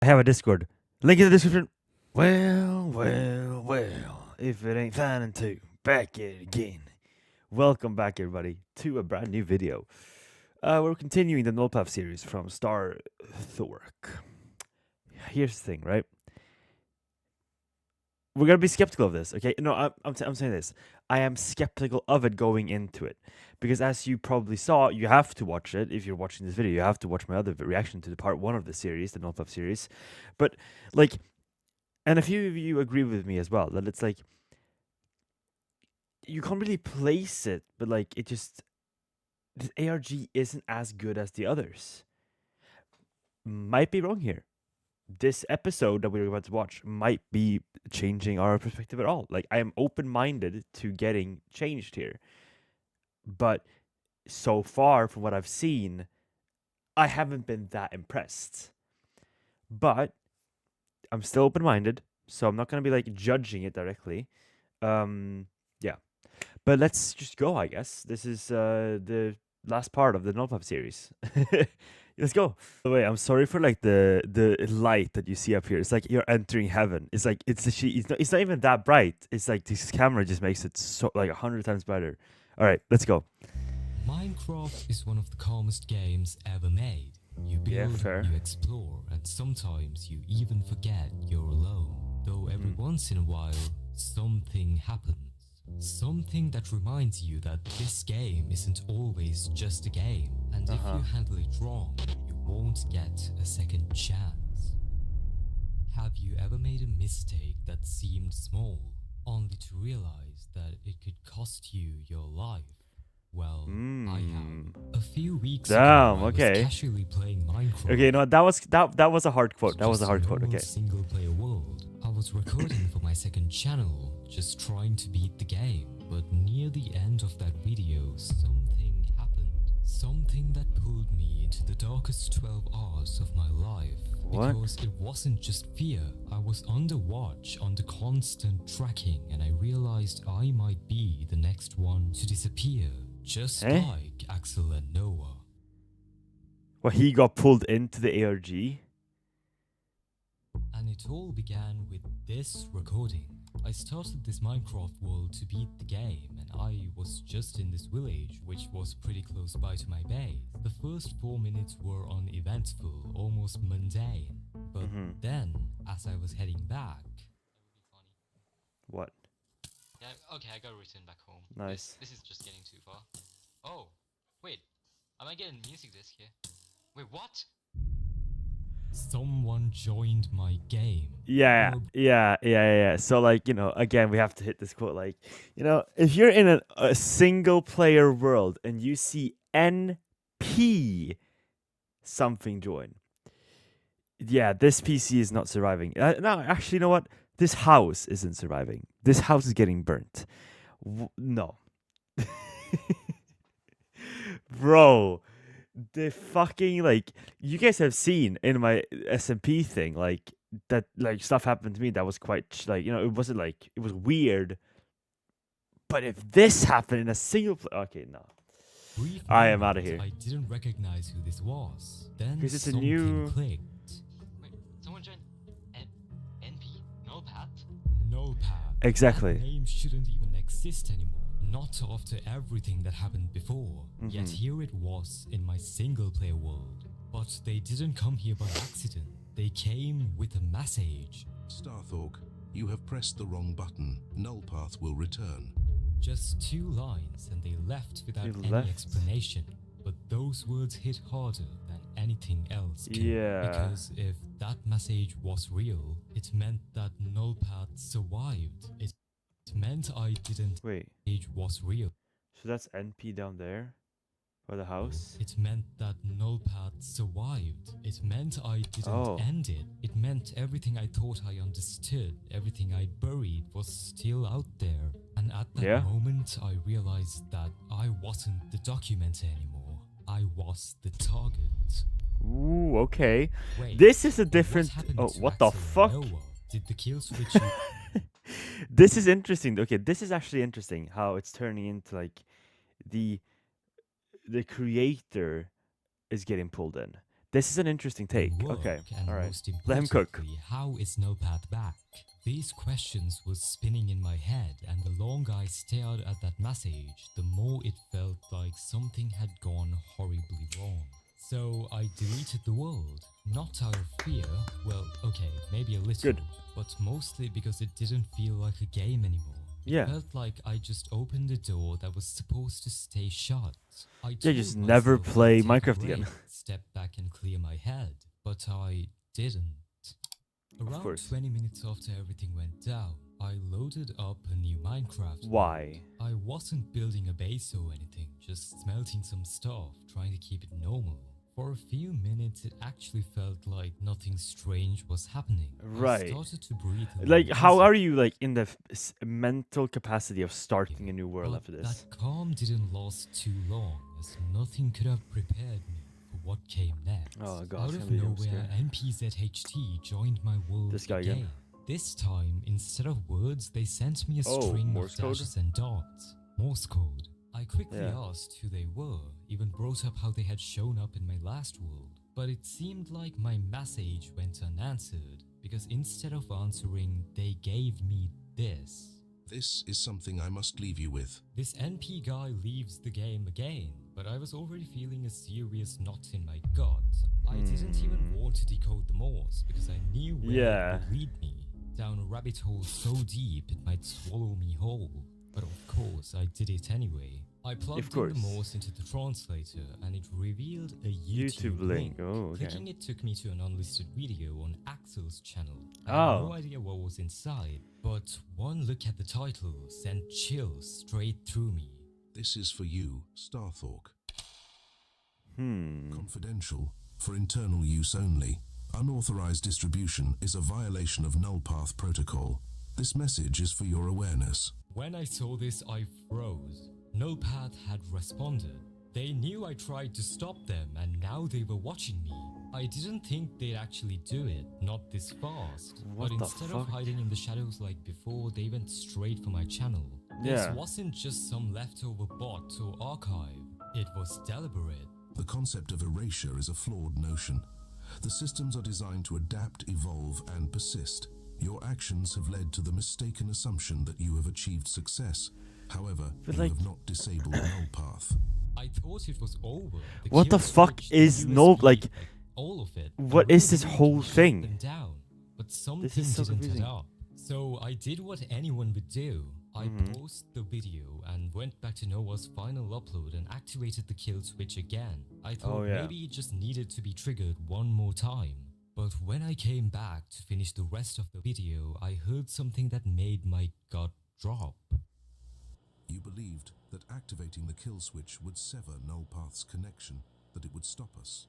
have a Discord. Link in the description. Well. If it ain't fine and two, back at it again. Welcome back, everybody, to a brand new video. We're continuing the null path series from Star Thork. Here's the thing, right? We're gonna be skeptical of this, okay? No, I'm saying this. I am skeptical of it going into it because, as you probably saw, you have to watch it if you're watching this video. You have to watch my other reaction to the part 1 of the series, the null path series. But like, and a few of you agree with me as well that it's like you can't really place it, but like it just the ARG isn't as good as the others. Might be wrong here. This episode that we're about to watch might be changing our perspective at all. Like, I am open-minded to getting changed here. But so far, from what I've seen, I haven't been that impressed. But I'm still open-minded, so I'm not going to be, like, judging it directly. Yeah. But let's just go, I guess. This is the last part of the null path series. Let's go. By the way, I'm sorry for like the light that you see up here. It's like you're entering heaven. It's like it's not even that bright. It's like this camera just makes it so like 100 times brighter. All right, let's go. Minecraft is one of the calmest games ever made. You build, you explore, and sometimes you even forget you're alone. Though every once in a while, something happens. Something that reminds you that this game isn't always just a game, and if you handle it wrong, you won't get a second chance. Have you ever made a mistake that seemed small, only to realize that it could cost you your life? Well, I have. A few weeks ago, I was casually playing Minecraft. Okay, no, that was a hard quote. That was a hard quote. Okay. Single player world. I was recording for my second channel, just trying to beat the game. But near the end of that video, something happened. Something that pulled me into the darkest 12 hours of my life. What? Because it wasn't just fear. I was under watch, under constant tracking, and I realized I might be the next one to disappear. Just like Axel and Noah. Well, he got pulled into the ARG. And it all began with this recording. I started this Minecraft world to beat the game, and I was just in this village, which was pretty close by to my base. The first 4 minutes were uneventful, almost mundane. But then, as I was heading back... What? Yeah, okay, I gotta return back home. Nice. This is just getting too far. Oh, wait. Am I getting music disc here? Wait, what? Someone joined my game. Yeah. So, like, you know, again, we have to hit this quote. Like, you know, if you're in a single player world and you see NP something join, yeah, this PC is not surviving. No, actually, you know what? This house isn't surviving. This house is getting burnt. No. Bro, the fucking, like, you guys have seen in my SMP thing, like, that, like, stuff happened to me that was quite, like, you know, it wasn't, like, it was weird. But if this happened in a single okay, no. I am out of here. I didn't recognize who this was. Then because it's a new... clicked. Wait, someone joined NP? Null path? Null path. Exactly. That name shouldn't even exist anymore. Not after everything that happened before. Yet here it was in my single player world. But they didn't come here by accident. They came with a message. Starthork, you have pressed the wrong button. Null path will return. Just 2 lines and they left without any explanation. But those words hit harder than anything else could. Yeah. Because if that message was real, it meant that null path survived. It meant I didn't... Wait. It was real. So that's NP down there? By the house? It meant that null path survived. It meant I didn't end it. It meant everything I thought I understood, everything I buried was still out there. And at that moment, I realized that I wasn't the documenter anymore. I was the target. Ooh, okay. Wait, this is a different... Oh, what the fuck? Did the kill switch you... This is interesting. Okay, this is actually interesting how it's turning into, like, the creator is getting pulled in. This is an interesting take. Work, Okay, and all right. most Let him cook. importantly, how is Nullpath back? These questions were spinning in my head, and the longer I stared at that message, the more it felt like something had gone horribly wrong. So I deleted the world, not out of fear, well, okay, maybe a little, Good. but mostly because it didn't feel like a game anymore. It Yeah. felt like I just opened a door that was supposed to stay shut. I Yeah, just told never myself I'd play take a Minecraft break, again. step back and clear my head, but I didn't. Around course. 20 minutes after everything went down, I loaded up a new Minecraft. Why? I wasn't building a base or anything, just smelting some stuff, trying to keep it normal. For a few minutes, it actually felt like nothing strange was happening. Right. I started to breathe a Like, little how easier. are you like in the mental capacity of starting a new world But after this? that calm didn't last too long, as nothing could have prepared me for what came next. Oh god, Out it's of gonna be a jump nowhere, scare. NPZHT joined my world This guy again. This time, instead of words, they sent me a Oh, string Morse of code? dashes and dots. Morse code. I quickly Yeah. asked who they were, even brought up how they had shown up in my last world. But it seemed like my message went unanswered, because instead of answering, they gave me this. This is something I must leave you with. This NP guy leaves the game again, but I was already feeling a serious knot in my gut. I didn't even want to decode the Morse because I knew where Yeah. it would lead me, down a rabbit hole so deep it might swallow me whole. But of course, I did it anyway. I plugged in course. the Morse into the translator and it revealed a YouTube YouTube link. Oh, okay. Clicking it took me to an unlisted video on Axel's channel. I Oh. had no idea what was inside, but one look at the title sent chills straight through me. This is for you, Starthork. Hmm. Confidential, for internal use only. Unauthorized distribution is a violation of null path protocol. This message is for your awareness. When I saw this, I froze. Nullpath had responded. They knew I tried to stop them and now they were watching me. I didn't think they'd actually do it, not this fast. What but the instead fuck? of hiding in the shadows like before, they went straight for my channel. This Yeah. wasn't just some leftover bot or archive. It was deliberate. The concept of erasure is a flawed notion. The systems are designed to adapt, evolve, and persist. Your actions have led to the mistaken assumption that you have achieved success. However, But you like- have not disabled null path. I thought it was over. What the kill fuck switch, is the null- USB, like, all of it. what I is this really whole shut thing? them down, but something is so didn't confusing. add up. So I did what anyone would do. I Mm-hmm. paused the video and went back to Noah's final upload and activated the kill switch again. I thought Oh, yeah. maybe it just needed to be triggered one more time. But when I came back to finish the rest of the video, I heard something that made my gut drop. You believed that activating the kill switch would sever null path's connection, that it would stop us.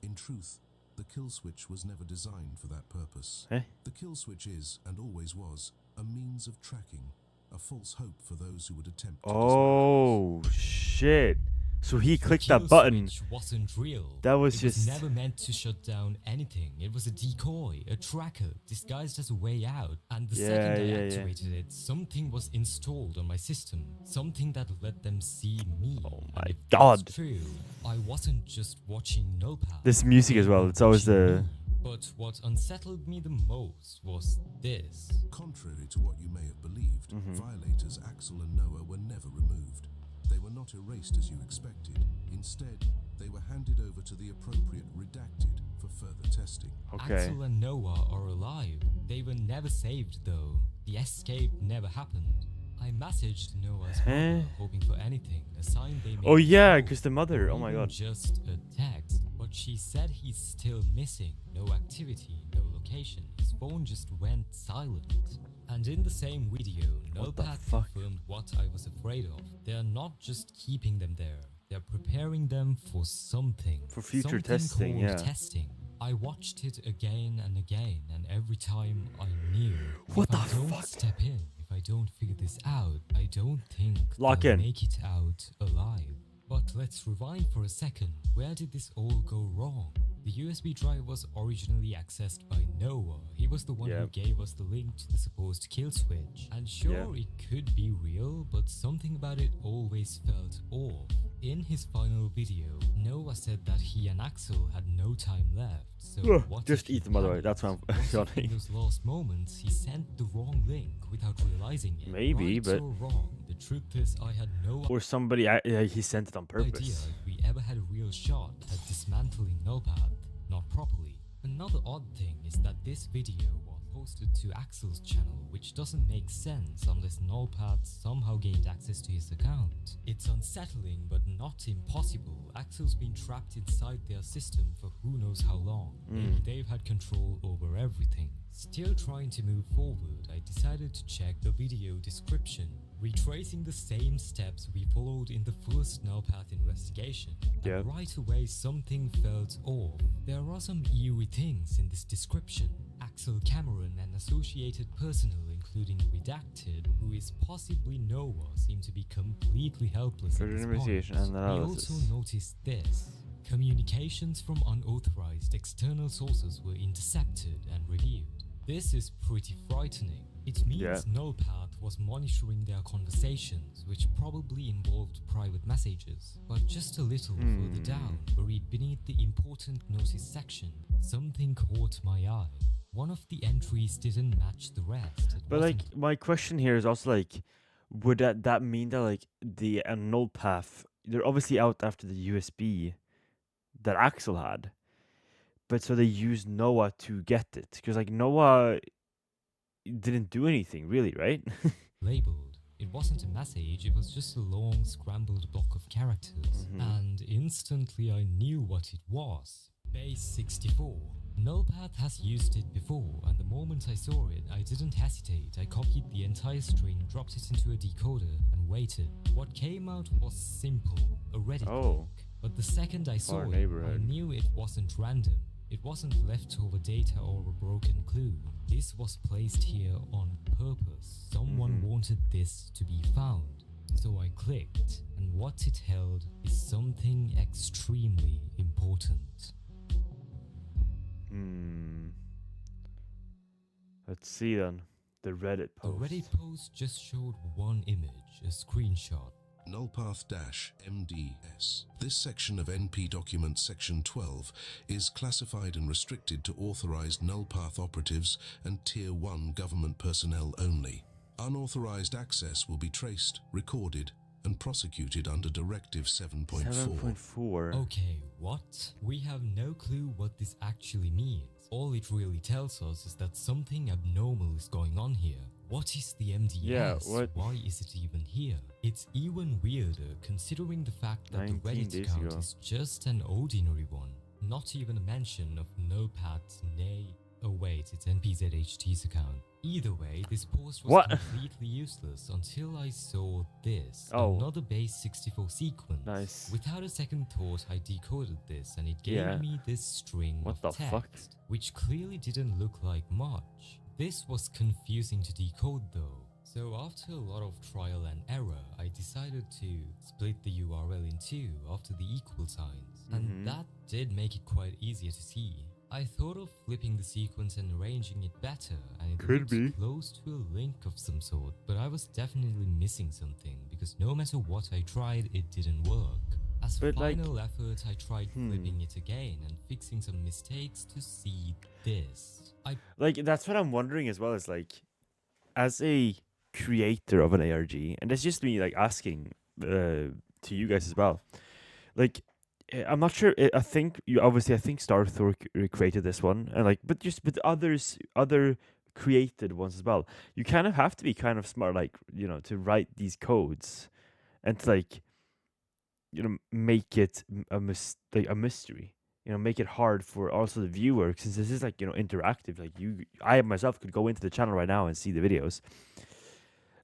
In truth, the kill switch was never designed for that purpose. Eh? The kill switch is, and always was, a means of tracking, a false hope for those who would attempt to Oh shit. So he The clicked kill that button. switch wasn't real. That was it just- was never meant to shut down anything. It was a decoy, a tracker, disguised as a way out. And the second I yeah. activated it, something was installed on my system. Something that let them see me. Oh And my if God. that's true. I wasn't just watching Nullpath. This music as they well, were it's always watching the- me. But what unsettled me the most was this. Contrary to what you may have believed, Mm-hmm. violators Axel and Noah were never removed. They were not erased as you expected. Instead, they were handed over to the appropriate redacted for further testing. Okay. Axel and Noah are alive. They were never saved though. The escape never happened. I messaged Noah's mother, hoping for anything, a sign they may Oh be yeah, home, because the mother. or Oh my even god. just a text. But she said he's still missing. No activity, no location. His phone just went silent. And in the same video, What the Nullpath fuck? confirmed what I was afraid of. They're not just keeping them there. They're preparing them for something. For future Something testing, called yeah. Testing. I watched it again and again, and every time I knew What if I the don't fuck? step in, if I don't figure this out, I don't think Lock they'll in. make it out alive. But let's rewind for a second. Where did this all go wrong? The USB drive was originally accessed by Noah. He He was the one who gave us the link to the supposed kill switch. And sure, it could be real, but something about it always felt off. In his final video, Noah said that he and Axel had no time left. So just eat them, by the way. That's what I'm saying. In those last moments, he sent the wrong link without realizing it. Maybe, but or wrong. The truth is, I had no or somebody he sent it on purpose. idea if we ever had a real shot at dismantling Nullpath, not properly. Another odd thing is that this video was posted to Axel's channel, which doesn't make sense unless Nullpath somehow gained access to his account. It's unsettling but not impossible. Axel's been trapped inside their system for who knows how long. Maybe they've had control over everything. Still trying to move forward, I decided to check the video description, retracing the same steps we followed in the first Nullpath investigation. And right away something felt off. There are some eerie things in this description. Axel Cameron and associated personnel including Redacted, who is possibly Noah, seem to be completely helpless at this point. We also noticed this. Communications from unauthorized external sources were intercepted and reviewed. This is pretty frightening. It means Nullpath was monitoring their conversations, which probably involved private messages. But just a little further down, buried beneath the important notice section, something caught my eye. One of the entries didn't match the rest. But like, my question here is also like, would that mean that like the Nullpath, they're obviously out after the USB that Axel had, but so they used Noah to get it, because like Noah didn't do anything really, right? Labeled. It wasn't a message, it was just a long scrambled block of characters. And instantly I knew what it was. Base 64. Nullpath has used it before, and the moment I saw it, I didn't hesitate. I copied the entire string, dropped it into a decoder, and waited. What came out was simple, a Reddit link. But the second I saw it, I knew it wasn't random. It wasn't leftover data or a broken clue. This was placed here on purpose. Someone wanted this to be found. So I clicked, and what it held is something extremely important. Let's see then. The Reddit post. The Reddit post just showed one image, a screenshot. Nullpath-MDS. This section of NP document section 12 is classified and restricted to authorized Nullpath operatives and Tier 1 government personnel only. Unauthorized access will be traced, recorded, and prosecuted under Directive 7.4. Okay, what? We have no clue what this actually means. All it really tells us is that something abnormal is going on here. What is the MDS? Why is it even here? It's even weirder considering the fact that the Reddit account is just an ordinary one. Not even a mention of Nullpath's oh wait, it's NPZHT's account. Either way, this post was completely useless until I saw this. Another base 64 sequence. Without a second thought, I decoded this and it gave me this string of text, which clearly didn't look like much. This was confusing to decode though. So after a lot of trial and error, I decided to split the URL in two after the equal signs. And that did make it quite easier to see. I thought of flipping the sequence and arranging it better, and it looked close to a link of some sort, but I was definitely missing something, because no matter what I tried, it didn't work. As final effort, I tried flipping it again and fixing some mistakes to see this. That's what I'm wondering as well, is like, as a creator of an ARG, and that's just me like asking to you guys as well, like, I'm not sure. I think Starthor created this one, and but other created ones as well. You kind of have to be kind of smart, to write these codes, and to make it a mystery. Make it hard for also the viewer, since this is interactive. I myself could go into the channel right now and see the videos.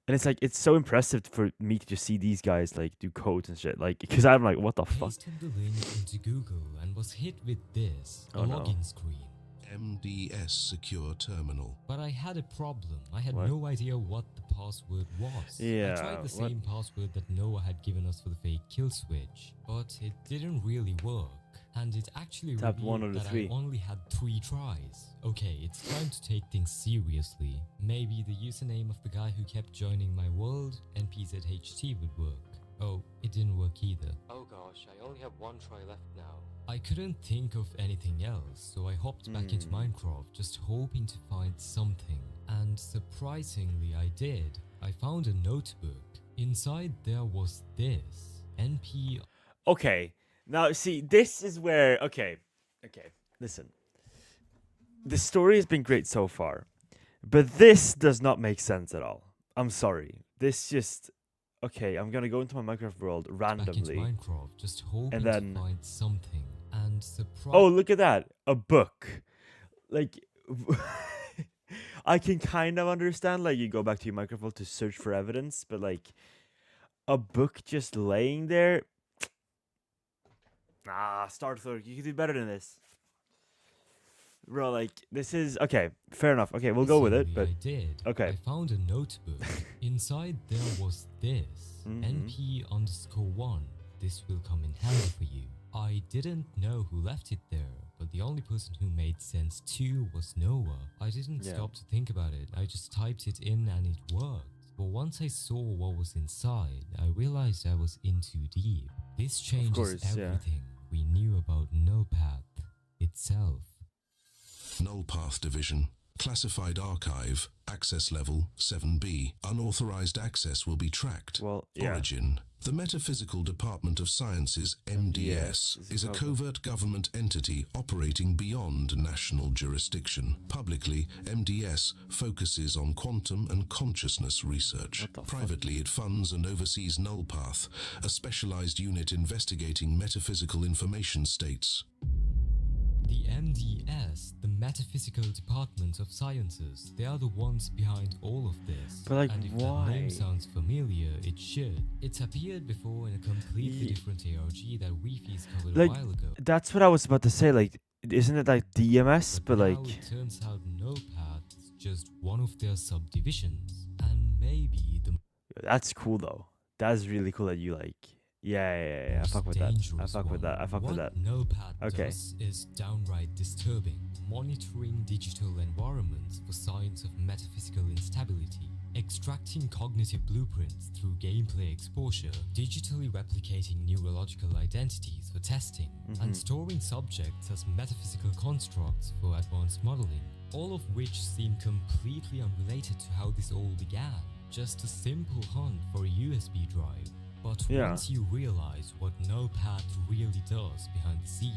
And it's so impressive for me to just see these guys do codes and shit, because I'm like, what the fuck? Pasted the link into Google and was hit with this, a login screen. MDS secure terminal. But I had a problem. I had no idea what the password was. I tried the same password that Noah had given us for the fake kill switch, but it didn't really work. And it actually Tap 1 revealed of the that 3. I only had 3 tries. Okay, it's time to take things seriously. Maybe the username of the guy who kept joining my world, NPZHT, would work. Oh, it didn't work either. Oh gosh, I only have 1 try left now. I couldn't think of anything else, so I hopped back into Minecraft just hoping to find something. And surprisingly I did. I found a notebook. Inside there was this. NP... Okay, now see, this is where... Okay, listen. The story has been great so far, but this does not make sense at all. I'm sorry. This just... Okay, I'm gonna go into my Minecraft world randomly. Back into Minecraft, just hoping and then... to find something. And oh, look at that. A book. Like... I can kind of understand, like, you go back to your Minecraft world to search for evidence, but, like, a book just laying there... Nah, Starthor, you can do better than this. Bro, like, this is... Okay, fair enough. Okay, we'll go with it, but... I did. Okay. I found a notebook. Inside there was this. NP_1. This will come in handy for you. I didn't know who left it there, but the only person who made sense too was Noah. I didn't stop to think about it. I just typed it in and it worked. But once I saw what was inside, I realized I was in too deep. This changes everything we knew about NullPath itself. Nullpath Division. Classified Archive. Access Level 7B. Unauthorized access will be tracked. Well, Origin. The Metaphysical Department of Sciences, MDS, is a covert government entity operating beyond national jurisdiction. Publicly, MDS focuses on quantum and consciousness research. Privately, it funds and oversees Nullpath, a specialized unit investigating metaphysical information states. The MDS, the Metaphysical Department of Sciences, they are the ones behind all of this. But, like, and if why? that name sounds familiar, it should. It's appeared before in a completely different ARG that Wi-Fi's covered a while ago. That's what I was about to say, like, isn't it like DMS, but now like... it turns out NullPath is just one of their subdivisions. And maybe the... That's cool, though. That's really cool that you, like... Yeah. I fuck with that. I fuck with that. What NullPath does is downright disturbing. Monitoring digital environments for signs of metaphysical instability. Extracting cognitive blueprints through gameplay exposure. Digitally replicating neurological identities for testing. And storing subjects as metaphysical constructs for advanced modeling. All of which seem completely unrelated to how this all began. Just a simple hunt for a USB drive. But once you realize what NullPath really does behind the scenes,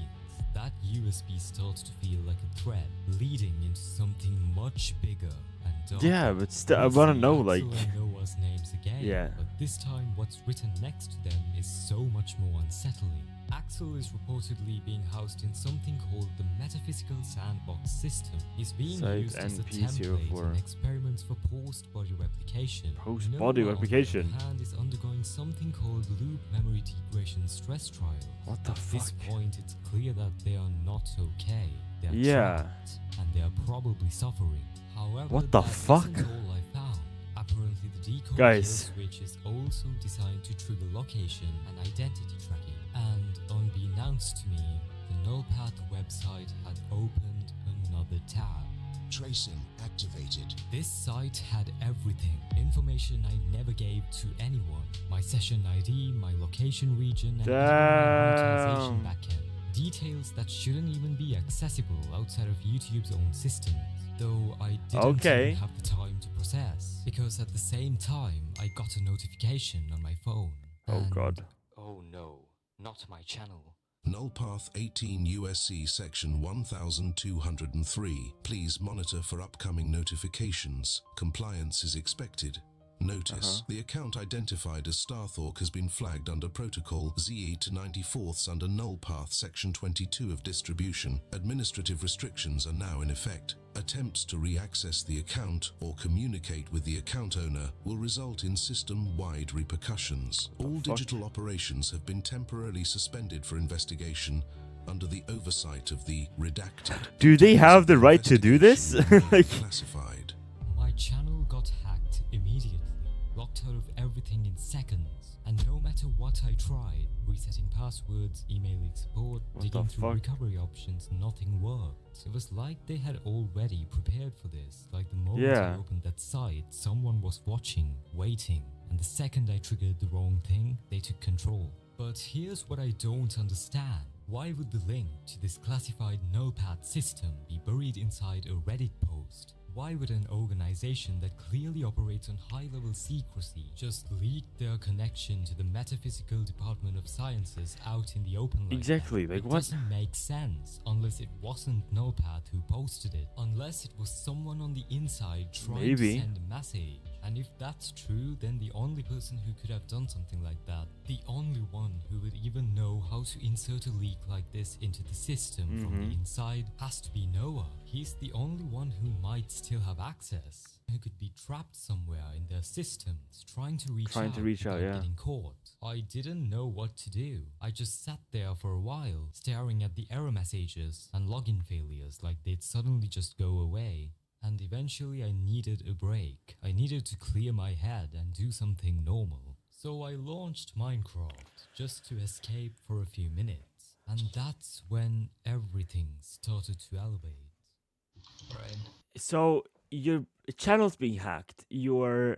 that USB starts to feel like a thread leading into something much bigger and darker. Yeah, but still, I want to know, like... Noah's names again, but this time what's written next to them is so much more unsettling. Axel is reportedly being housed in something called the Metaphysical Sandbox System. He's being used as a template in experiments for post-body replication. Post-body replication? Noah, on the other hand, is undergoing something called loop memory degradation stress trials. What the fuck? At this point, it's clear that they are not okay. They are trapped, and they are probably suffering. However, what the fuck? Isn't all I found. Apparently, the decode kill switch is also designed to trigger location and identity tracking. And unbeknownst to me, the NullPath website had opened another tab. Tracing activated. This site had everything. Information I never gave to anyone. My session ID, my location region, and even my monetization backend. Details that shouldn't even be accessible outside of YouTube's own systems. Though I didn't even have the time to process. Because at the same time, I got a notification on my phone. Oh god. Oh no. Not my channel. Nullpath 18 USC Section 1203. Please monitor for upcoming notifications. Compliance is expected. Notice, the account identified as Starthork has been flagged under Protocol Z8 to 94ths under Nullpath Section 22 of distribution. Administrative restrictions are now in effect. Attempts to re-access the account or communicate with the account owner will result in system-wide repercussions. All digital operations have been temporarily suspended for investigation under the oversight of the redacted. Do they have the right to do this? Classified. My channel got hacked immediately, locked out of everything in seconds, and no matter what I tried, resetting resetting passwords, emailing support, digging through recovery options, nothing worked. It was like they had already prepared for this. Like the moment I opened that site, someone was watching, waiting, and the second I triggered the wrong thing, they took control. But here's what I don't understand. Why would the link to this classified nullpath system be buried inside a Reddit post? Why would an organization that clearly operates on high-level secrecy just leak their connection to the metaphysical department of sciences out in the open like exactly, that? like it what? Doesn't make sense unless it wasn't Nullpath who posted it, unless it was someone on the inside trying to send a message. And if that's true, then the only person who could have done something like that, the only one who would even know how to insert a leak like this into the system from the inside, has to be Noah. He's the only one who might still have access, who could be trapped somewhere in their systems, trying to reach out without getting caught. I didn't know what to do. I just sat there for a while, staring at the error messages and login failures like they'd suddenly just go away. And eventually I needed a break. I needed to clear my head and do something normal. So I launched Minecraft just to escape for a few minutes. And that's when everything started to elevate. Right. So your channel's being hacked. Your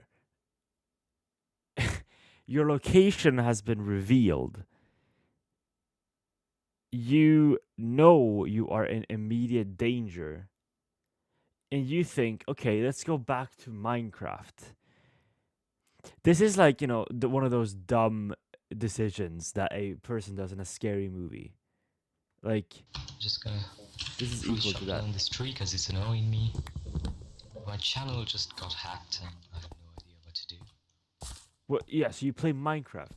location has been revealed. You know you are in immediate danger. And you think, okay, let's go back to Minecraft. This is like, one of those dumb decisions that a person does in a scary movie. Like, just gonna this is equal to that. Down this tree because it's annoying me. My channel just got hacked and I have no idea what to do. Well, yeah, so you play Minecraft.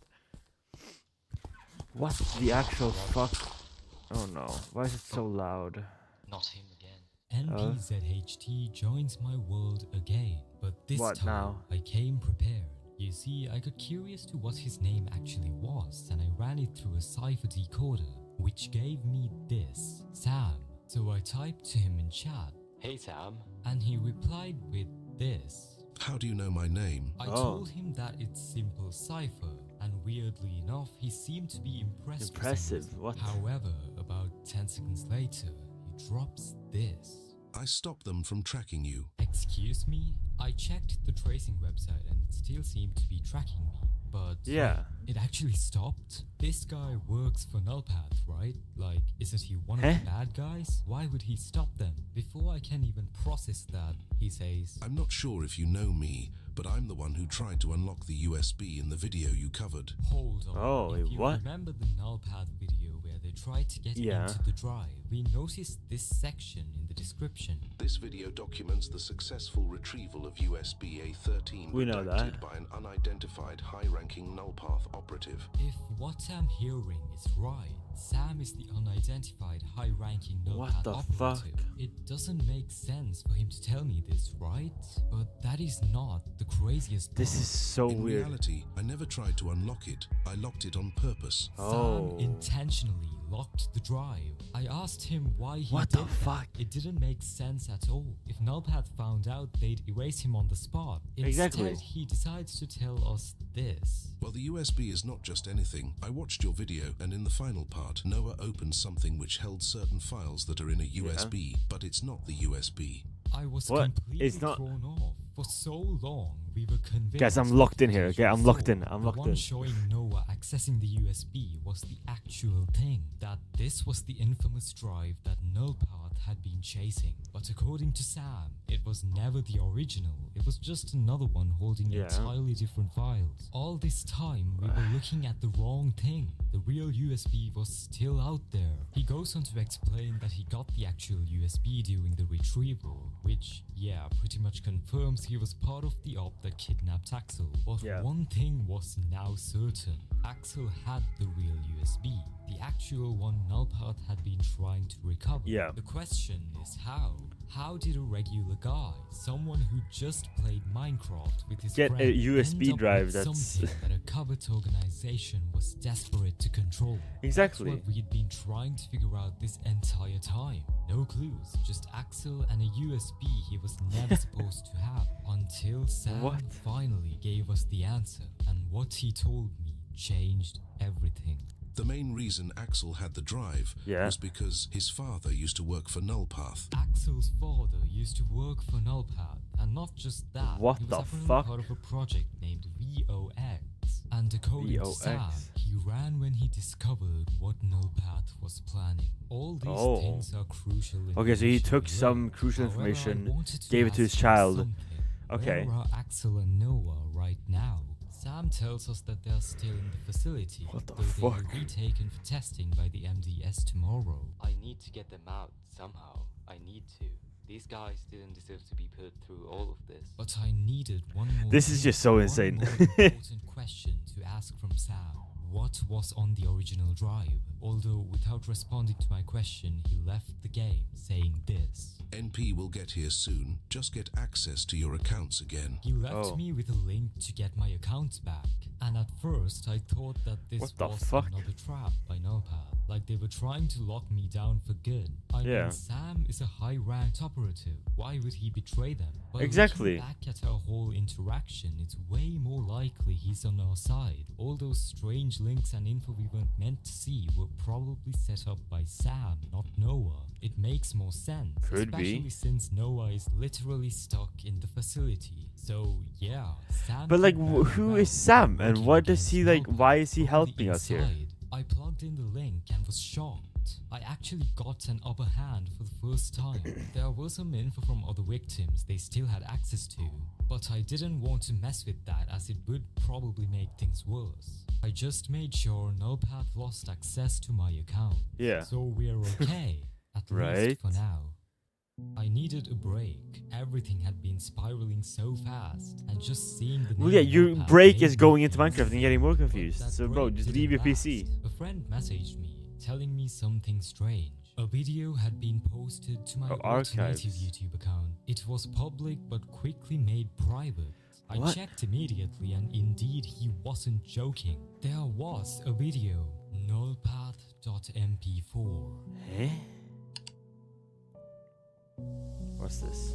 What the actual fuck? Oh no, why is it so loud? Not him again. NPZHT joins my world again, but this time now? I came prepared. You see, I got curious to what his name actually was, and I ran it through a cipher decoder, which gave me this, Sam. So I typed to him in chat, "Hey Sam," and he replied with this. How do you know my name? I told him that it's simple cipher, and weirdly enough, he seemed to be impressed. Impressive, what? However, about 10 seconds later, he drops this. I stopped them from tracking you. Excuse me? I checked the tracing website and it still seemed to be tracking me. But yeah, it actually stopped. This guy works for Nullpath, right? Like, isn't he one of the bad guys? Why would he stop them? Before I can even process that, he says, I'm not sure if you know me, but I'm the one who tried to unlock the USB in the video you covered. Hold on. Oh, if you what? remember the Nullpath video where they tried to get into the drive, we noticed this section in the description. This video documents the successful retrieval of USB A13 we know that. by an unidentified high-ranking Nullpath operative. If what I'm hearing is right, Sam is the unidentified high-ranking Nullpath operative. Fuck? It doesn't make sense for him to tell me this, right? But that is not the craziest part. This is so In weird. reality, I never tried to unlock it. I locked it on purpose. Sam intentionally locked the drive. I asked him why he What did the that. fuck? It didn't make sense at all. If Nullpath found out, they'd erase him on the spot. Exactly. Instead, he decides to tell us this. Well, the USB is not just anything. I watched your video, and in the final part, Noah opened something which held certain files that are in a USB, but it's not the USB. I was completely It's not thrown off. For so long, we were convinced. Guys, I'm locked in here, okay? I'm locked in. I'm the locked one in. showing Noah accessing the USB was the actual thing. That this was the infamous drive that Nullpath had been chasing. But according to Sam, it was never the original. It was just another one holding entirely different files. All this time, we were looking at the wrong thing. The real USB was still out there. He goes on to explain that he got the actual USB during the retrieval, which, yeah, pretty much confirms he was part of the op that kidnapped Axel. But one thing was now certain. Axel had the real USB, the actual one Nullpath had been trying to recover. The question is how? How did a regular guy, someone who just played Minecraft with his friend, a USB end up drive with that's something that a covert organization was desperate to control? Exactly. That's what we'd been trying to figure out this entire time. No clues, just Axel and a USB he was never supposed to have. Until Sam finally gave us the answer, and what he told me changed everything. The main reason Axel had the drive was because his father used to work for Nullpath. Axel's father used to work for Nullpath, and not just that, What he was the apparently fuck? part of a project named VOX. And according to Sam, he ran when he discovered what Nullpath was planning. All these things are crucial. Okay, so he took some crucial information, gave it to his child. Okay. Where are Axel and Noah right now? Sam tells us that they're still in the facility, What the though fuck? they will be taken for testing by the MDS tomorrow. I need to get them out somehow. I need to. These guys didn't deserve to be put through all of this. But I needed one more. This is just so insane. One more important question to ask from Sam. What was on the original drive? Although without responding to my question, he left the game saying this. NP will get here soon. Just get access to your accounts again. He left me with a link to get my accounts back. And at first, I thought that this was another trap by Nullpath. Like they were trying to lock me down for good. I mean, Sam is a high-ranked operative. Why would he betray them? But exactly. Looking back at our whole interaction, it's way more likely he's on our side. All those strange links and info we weren't meant to see were probably set up by Sam, not Noah. It makes more sense, especially since Noah is literally stuck in the facility. So yeah, Sam. But like, who is Sam, and what does he like? Why is he helping us here? I plugged in the link and was shocked. I actually got an upper hand for the first time. There was some info from other victims they still had access to, but I didn't want to mess with that as it would probably make things worse. I just made sure Nullpath lost access to my account. Yeah. So we're okay, at least for now. I needed a break. Everything had been spiraling so fast, and just seeing the your break is going into Minecraft and getting more confused. So bro, just leave your PC. A friend messaged me, telling me something strange. A video had been posted to my alternative YouTube account. It was public but quickly made private. I checked immediately, and indeed he wasn't joking. There was a video, nullpath.mp4. Eh? What's this?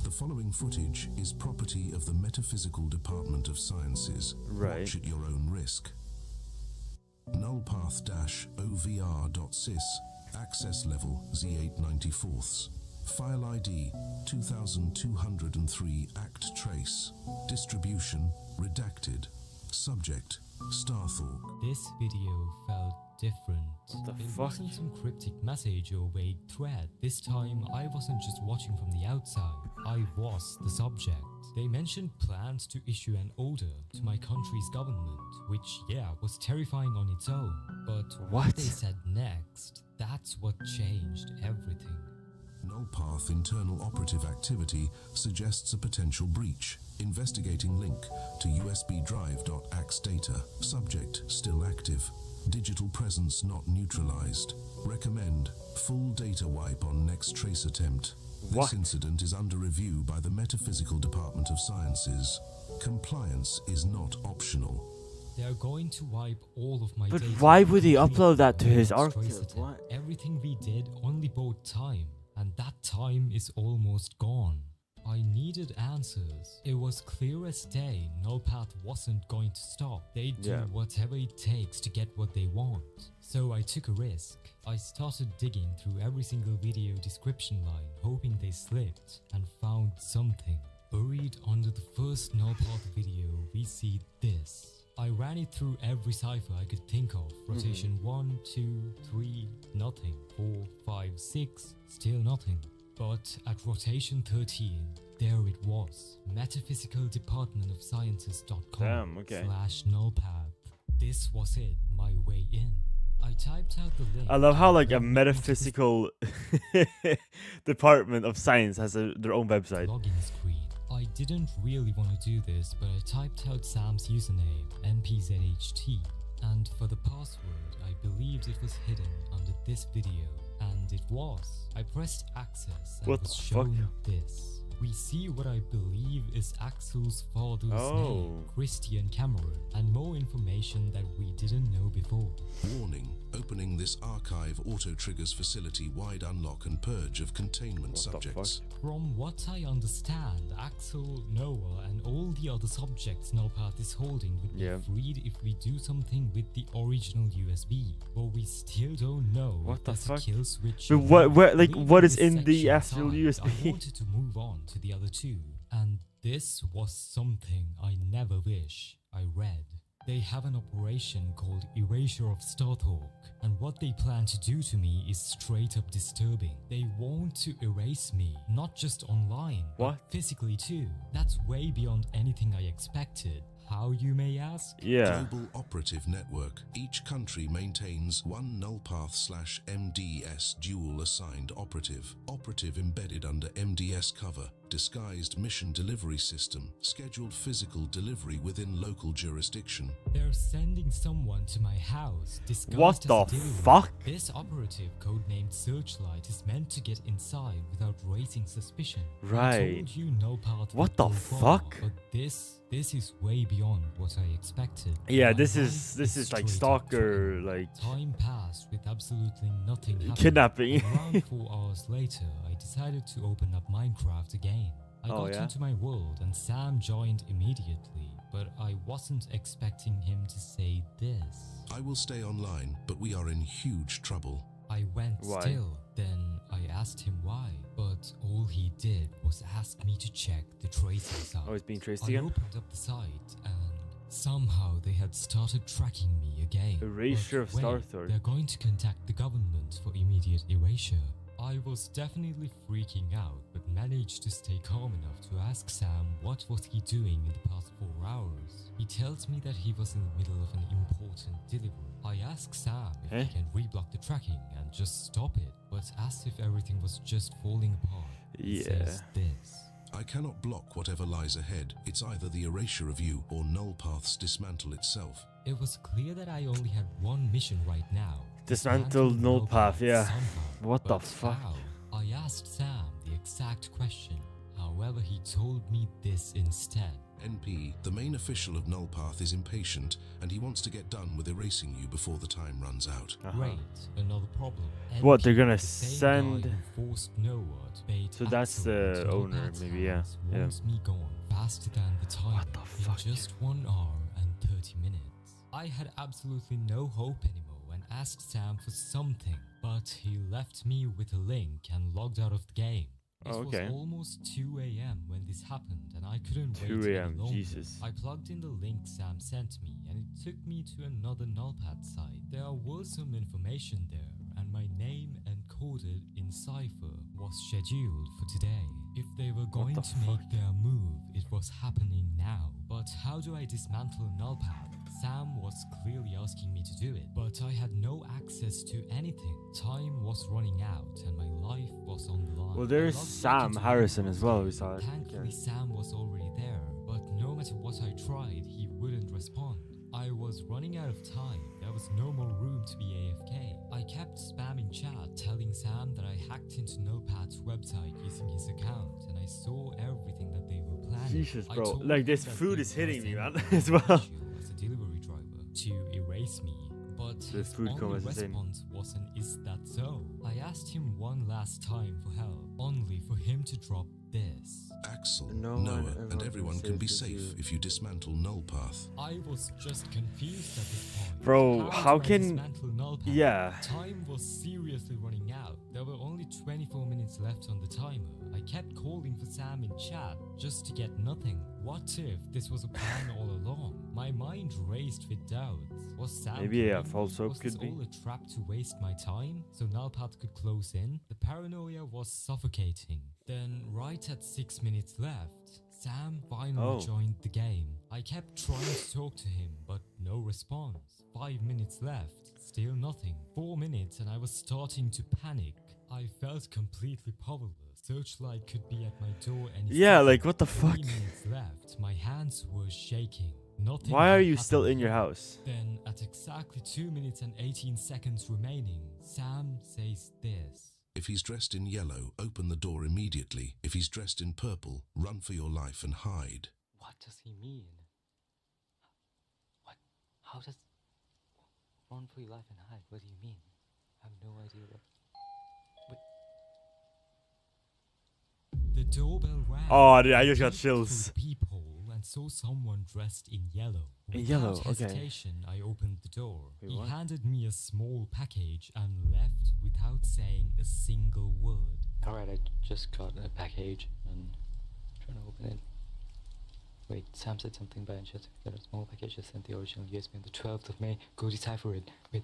The following footage is property of the Metaphysical Department of Sciences. Watch at your own risk. Nullpath-ovr.sys. Access level Z894. File ID 2203. Act trace. Distribution redacted. Subject Starthorpe. This video felt different. It wasn't some cryptic message or vague thread. This time I wasn't just watching from the outside. I was the subject. They mentioned plans to issue an order to my country's government, which was terrifying on its own. But what they said next, that's what changed everything. Nullpath internal operative activity suggests a potential breach. Investigating link to USB drive.ax data. Subject still active. Digital presence not neutralized. Recommend full data wipe on next trace attempt. This incident is under review by the Metaphysical Department of Sciences. Compliance is not optional. They're going to wipe all of my data. But why would he upload that to his archive? Everything we did only bought time, and that time is almost gone. I needed answers. It was clear as day Nullpath wasn't going to stop. They'd do whatever it takes to get what they want. So I took a risk. I started digging through every single video description line, hoping they slipped, and found something. Buried under the first Nullpath video, we see this. I ran it through every cipher I could think of. Rotation 1, 2, 3, nothing. 4, 5, 6, still nothing. But at rotation 13, there it was. Metaphysical Department of Sciences.com/nullpath. This was it, my way in. I typed out the link. I love how like a metaphysical department of science has their own website. Login screen. I didn't really want to do this, but I typed out Sam's username, npzht, and for the password, I believed it was hidden under this video. And it was. I pressed access and was shown this. We see what I believe is Axel's father's name, Christian Cameron, and more information that we didn't know before. Warning, Opening this archive auto-triggers facility-wide unlock and purge of containment subjects. From what I understand, Axel, Noah, and all the other subjects Nullpath is holding would be freed if we do something with the original USB. But we still don't know what the fuck. Kill switch. But what is in the actual USB? I wanted to move on to the other two, and this was something I never wish I read. They have an operation called Erasure of Startalk, and what they plan to do to me is straight up disturbing. They want to erase me, not just online, but physically too. That's way beyond anything I expected. How, you may ask? Yeah. Global Operative Network. Each country maintains one nullpath/MDS dual assigned operative. Operative embedded under MDS cover. Disguised mission delivery system. Scheduled physical delivery within local jurisdiction. They're sending someone to my house disguised what the as a delivery. fuck? This operative, codenamed Searchlight, is meant to get inside without raising suspicion. Right. I told you Nullpath What the fuck? But this is way beyond what I expected. Yeah, this is like stalker, like time passed with absolutely nothing happening. kidnapping. Around 4 hours later, I decided to open up Minecraft again. I got into my world and Sam joined immediately, but I wasn't expecting him to say this. I will stay online, but we are in huge trouble. I went still, then I asked him why, but all he did was ask me to check the tracing site. Oh, it's being traced I again? opened up the site and somehow they had started tracking me again. Erasure of Startalk. They're going to contact the government for immediate erasure. I was definitely freaking out, but managed to stay calm enough to ask Sam what was he doing in the past 4 hours. He tells me that he was in the middle of an important delivery. I ask Sam if he can reblock the tracking and just stop it, but asked if everything was just falling apart. He says this. I cannot block whatever lies ahead. It's either the erasure of you or Nullpath's dismantle itself. It was clear that I only had one mission right now. Dismantle Nullpath, yeah. Somehow. What the fuck? How? I asked Sam the exact question. However, he told me this instead. NP, the main official of Nullpath is impatient and he wants to get done with erasing you before the time runs out. Great, another problem. What, they're gonna the same send... guy who forced Noah to bait So that's Axel the into owner, Nullpath's maybe, hands wants me gone faster than the time. What the fuck? In just 1 hour and 30 minutes. I had absolutely no hope anymore and asked Sam for something, but he left me with a link and logged out of the game. It was almost 2 a.m. when this happened and I couldn't wait 2 a.m. any longer. Jesus. I plugged in the link Sam sent me and it took me to another Nullpath site. There was some information there and my name encoded in cipher was scheduled for today. If they were going to make their move, it was happening now. But how do I dismantle Nullpath? Sam was clearly asking me to do it, but I had no access to anything. Time was running out and my life was on the line. Well, there's Sam Harrison as well. We saw it. Thankfully, Sam was already there, but no matter what I tried, he wouldn't respond. I was running out of time. There was no more room to be AFK. I kept spamming chat, telling Sam that I hacked into Nullpath's website using his account, and I saw everything that they were planning. Jesus, bro. Like, this food is hitting me, man, as well. As a delivery driver to erase me. But his food only response was an "Is that so?" I asked him one last time for help, only for him to drop this. Axel, Noah, and everyone can be safe if you dismantle Nullpath. I was just confused at this point. Bro, how can... dismantle Nullpath? Yeah. Time was seriously running out. There were only 24 minutes left on the timer. I kept calling for Sam in chat just to get nothing. What if this was a plan all along? My mind raced with doubts. Was Sam maybe a kidding? false hope Was could this be. all a trap to waste my time so Nullpath could close in? The paranoia was suffocating. Then, right at 6 minutes left, Sam finally joined the game. I kept trying to talk to him, but no response. 5 minutes left, still nothing. 4 minutes and I was starting to panic. I felt completely powerless. Searchlight could be at my door any second. like, what the fuck? 3 minutes left, my hands were shaking. Nothing Why are had you still happened in your yet. house? Then, at exactly 2 minutes and 18 seconds remaining, Sam says this. If he's dressed in yellow, open the door immediately. If he's dressed in purple, run for your life and hide. What does he mean? What? How does... Run for your life and hide. What do you mean? I have no idea what. The doorbell rang. Oh, dude, I just got peeped chills. through the peephole and saw someone dressed in yellow. In yellow, Without okay. hesitation, I opened the door. Wait, he what? handed me a small package and left without saying a single word. Alright, I just got a package and I'm trying to open it. Wait, Sam said something about just got a small package. I sent the original USB on the 12th of May. Go decipher it. Wait,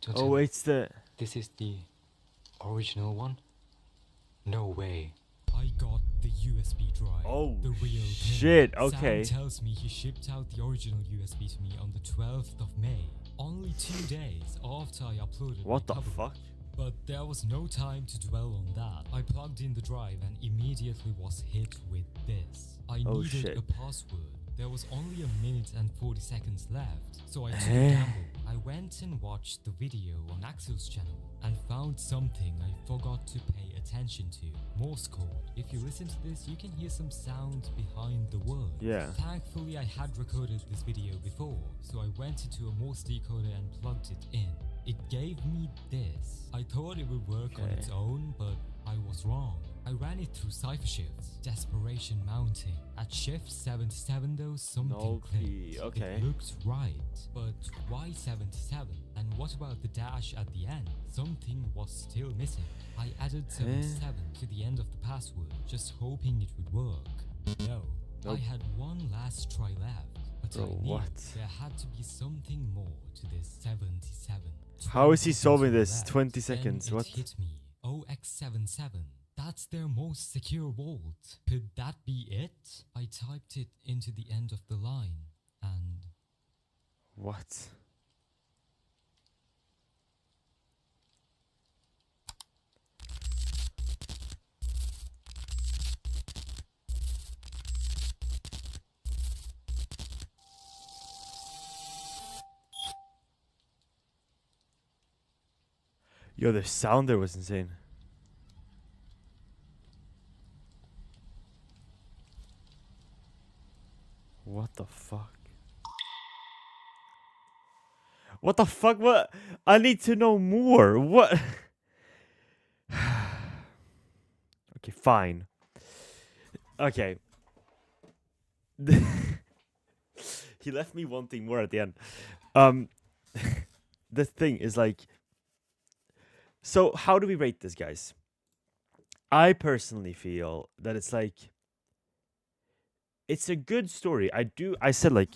don't tell Oh, me. it's the... This is the original one? No way. I got the USB drive. Oh, the real shit, thing. okay. Sam tells me he shipped out the original USB to me on the 12th of May. Only 2 days after I uploaded What my the cover. fuck? But there was no time to dwell on that. I plugged in the drive and immediately was hit with this. I Oh, needed shit. a password. There was only 1 minute and 40 seconds left, so I took a Eh? gamble. I went and watched the video on Axel's channel and found something I forgot to pay attention to. Morse code. If you listen to this, you can hear some sound behind the words. Yeah. Thankfully, I had recorded this video before, so I went into a Morse decoder and plugged it in. It gave me this. I thought it would work on its own, but I was wrong. I ran it through cipher shifts, desperation mounting. At shift 77 though, something No clicked. key, okay. It looked right, but why 77? And what about the dash at the end? Something was still missing. I added 77 to the end of the password, just hoping it would work. No, I Nope. had one last try left, but Bro, I knew what? there had to be something more to this 77. How is he 20 solving seconds this? left. 20 seconds, Then what? it hit me. OX77. That's their most secure vault. Could that be it? I typed it into the end of the line, and What? Yo, the sound there was insane. What the fuck? What the fuck? What? I need to know more. What? Okay, fine. Okay. He left me wanting more at the end. The thing is like, so how do we rate this, guys? I personally feel that it's like, it's a good story. I said like,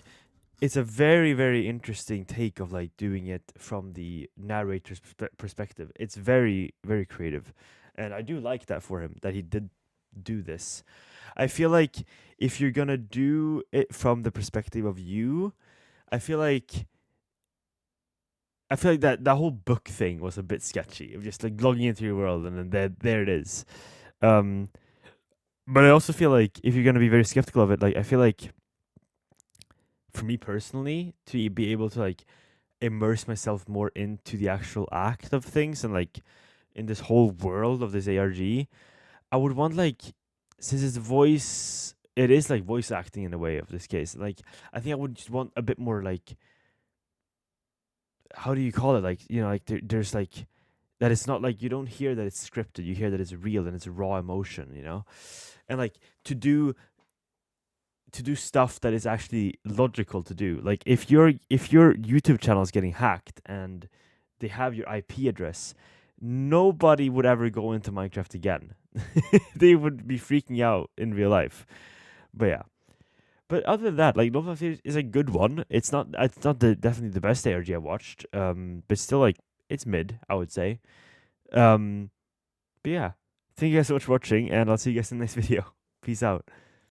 it's a very, very interesting take of like doing it from the narrator's perspective. It's very, very creative. And I do like that for him, that he did do this. I feel like if you're gonna do it from the perspective of you, I feel like that whole book thing was a bit sketchy, of just like logging into your world and then there it is. But I also feel like if you're gonna be very skeptical of it, like I feel like for me personally, to be able to like immerse myself more into the actual act of things and like in this whole world of this ARG, I would want like, since it's voice, it is like voice acting in a way of this case. Like I think I would just want a bit more like, how do you call it? Like, you know, like there's like that it's not like you don't hear that it's scripted. You hear that it's real and it's raw emotion, you know, and like to do stuff that is actually logical to do. Like if your YouTube channel is getting hacked and they have your IP address, nobody would ever go into Minecraft again. They would be freaking out in real life. But yeah. But other than that, like Love is a good one. It's not definitely the best ARG I watched. But still like it's mid, I would say. But yeah. Thank you guys so much for watching, and I'll see you guys in the next video. Peace out.